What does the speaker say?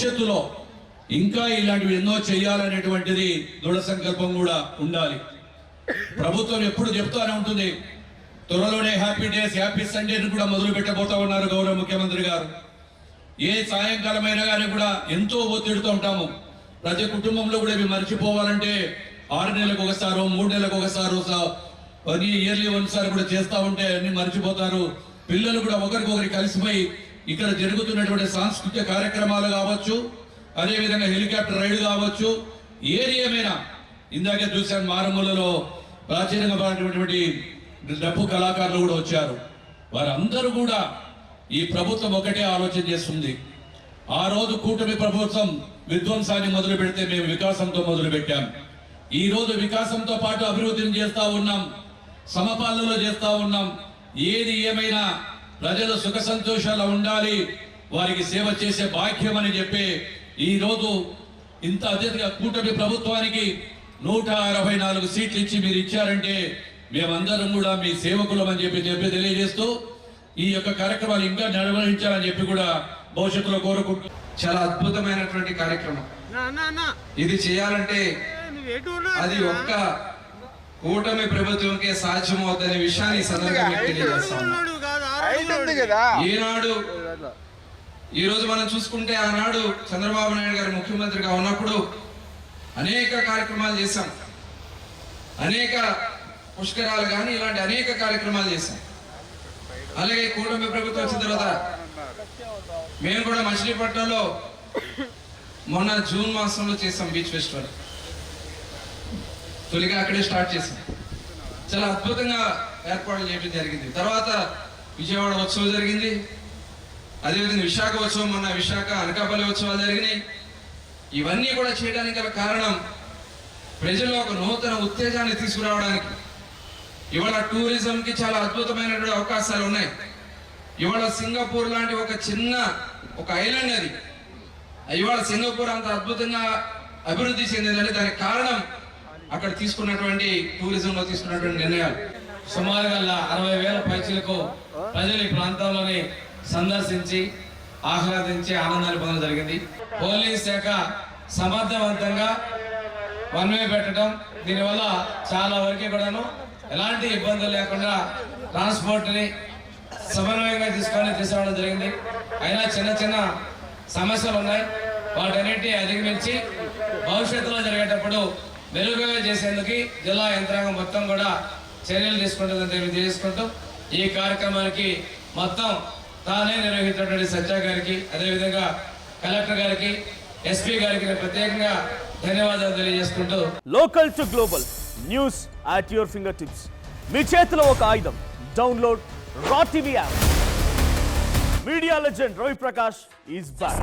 భవిష్యత్తులో ఇంకా ఇలాంటివి ఎన్నో చేయాలనేటువంటిది దృఢ సంకల్పం కూడా ఉండాలి. ప్రభుత్వం ఎప్పుడు చెప్తానే ఉంటుంది, త్వరలోనే హ్యాపీ డేస్ హ్యాపీ సండేని కూడా మొదలు పెట్టబోతా ఉన్నారు గౌరవ ముఖ్యమంత్రి గారు. ఏ సాయంకాలం అయినా కానీ కూడా ఎంతో ఒత్తిడితో ఉంటాము. ప్రతి కుటుంబంలో కూడా ఇవి మర్చిపోవాలంటే 6 నెలలకు ఒకసారి 3 నెలలకు ఒకసారి ఇయర్లీ ఒకసారి కూడా చేస్తూ ఉంటే అన్ని మర్చిపోతారు. పిల్లలు కూడా ఒకరికొకరి కలిసిపోయి ఇక్కడ జరుగుతున్నటువంటి సాంస్కృతిక కార్యక్రమాలు కావచ్చు, అదేవిధంగా హెలికాప్టర్ రైడ్ కావచ్చు, ఏది ఏమైనా ఇందాకే చూశాను మారుమూలలో ప్రాచీనమైనటువంటి డప్పు కళాకారులు కూడా వచ్చారు. వారందరూ కూడా ఈ ప్రభుత్వం ఒకటే ఆలోచన చేస్తుంది. ఆ రోజు కూటమి ప్రభుత్వం విధ్వంసాన్ని మొదలు పెడితే మేము వికాసంతో మొదలు పెట్టాం. ఈ రోజు వికాసంతో పాటు అభివృద్ధిని చేస్తా ఉన్నాం, సమపాలనలో చేస్తా ఉన్నాం. ఏది ఏమైనా ప్రజలు సుఖ సంతోషాలు ఉండాలి, వారికి సేవ చేసే భాగ్యం అని చెప్పి ఈ రోజు ఇంత అత్యధిక కూటమి ప్రభుత్వానికి 164 సీట్లు ఇచ్చి మీరు ఇచ్చారంటే మేమందరం కూడా మీ సేవకులం అని చెప్పి తెలియజేస్తూ ఈ యొక్క కార్యక్రమాలు ఇంకా నిర్వహించాలని చెప్పి కూడా భవిష్యత్తులో కోరుకుంటూ, చాలా అద్భుతమైనటువంటి కార్యక్రమం. ఇది చేయాలంటే అది ఒక్క కూటమి ప్రభుత్వంకే సాధ్యమవుతుందనే విషయాన్ని సందర్భంగా తెలియజేస్తాను. ఈనాడు ఈ రోజు మనం చూసుకుంటే ఆనాడు చంద్రబాబు నాయుడు గారు ముఖ్యమంత్రిగా ఉన్నప్పుడు అనేక కార్యక్రమాలు చేశాం, అనేక పుష్కరాలు కానీ ఇలాంటి అనేక కార్యక్రమాలు చేశాం. అలాగే కూటమి ప్రభుత్వం వచ్చిన తర్వాత మేము కూడా మచిలీపట్నంలో మొన్న జూన్ మాసంలో చేసాం బీచ్ ఫెస్టివల్. తొలిగా అక్కడే స్టార్ట్ చేసాం. చాలా అద్భుతంగా ఏర్పాట్లు చేయడం జరిగింది. తర్వాత విజయవాడ ఉత్సవం జరిగింది, అదేవిధంగా విశాఖ ఉత్సవం, మొన్న విశాఖ అనకాపల్లి ఉత్సవాలు జరిగినాయి. ఇవన్నీ కూడా చేయడానికి గల కారణం ప్రజల్లో ఒక నూతన ఉత్తేజాన్ని తీసుకురావడానికి. ఇవాళ టూరిజంకి చాలా అద్భుతమైనటువంటి అవకాశాలు ఉన్నాయి. ఇవాళ సింగపూర్ లాంటి ఒక చిన్న ఐలాండ్ అది, ఇవాళ సింగపూర్ అంత అద్భుతంగా అభివృద్ధి చెందిందంటే దానికి కారణం అక్కడ తీసుకున్నటువంటి టూరిజంలో తీసుకున్నటువంటి నిర్ణయాలు. సుమారుగా 60,000 పైచలకు ప్రజలు ఈ ప్రాంతంలోని సందర్శించి ఆహ్లాదించి ఆనందాన్ని పొందడం జరిగింది. పోలీస్ శాఖ సమర్థవంతంగా వన్ వే పెట్టడం, దీనివల్ల చాలా వరకు కూడాను ఎలాంటి ఇబ్బందులు లేకుండా ట్రాన్స్పోర్ట్ని సమన్వయంగా తీసుకురావడం జరిగింది. అయినా చిన్న చిన్న సమస్యలు ఉన్నాయి, వాటన్నిటిని అధిగమించి భవిష్యత్తులో జరిగేటప్పుడు మెరుగుగా చేసేందుకు జిల్లా యంత్రాంగం మొత్తం కూడా చర్యలు తీసుకుంటుందని తెలియజేసుకుంటూ ఈ కార్యక్రమానికి మొత్తం తానే నిర్వహించినటువంటి సత్య గారికి, అదేవిధంగా కలెక్టర్ గారికి, ఎస్పీ గారికి ప్రత్యేకంగా ధన్యవాదాలు తెలియజేసుకుంటూ, local to global news at your finger tips. మీ చేతిలో ఒక ఆయుధం. Download R TV app. Media legend Ravi Prakash is back.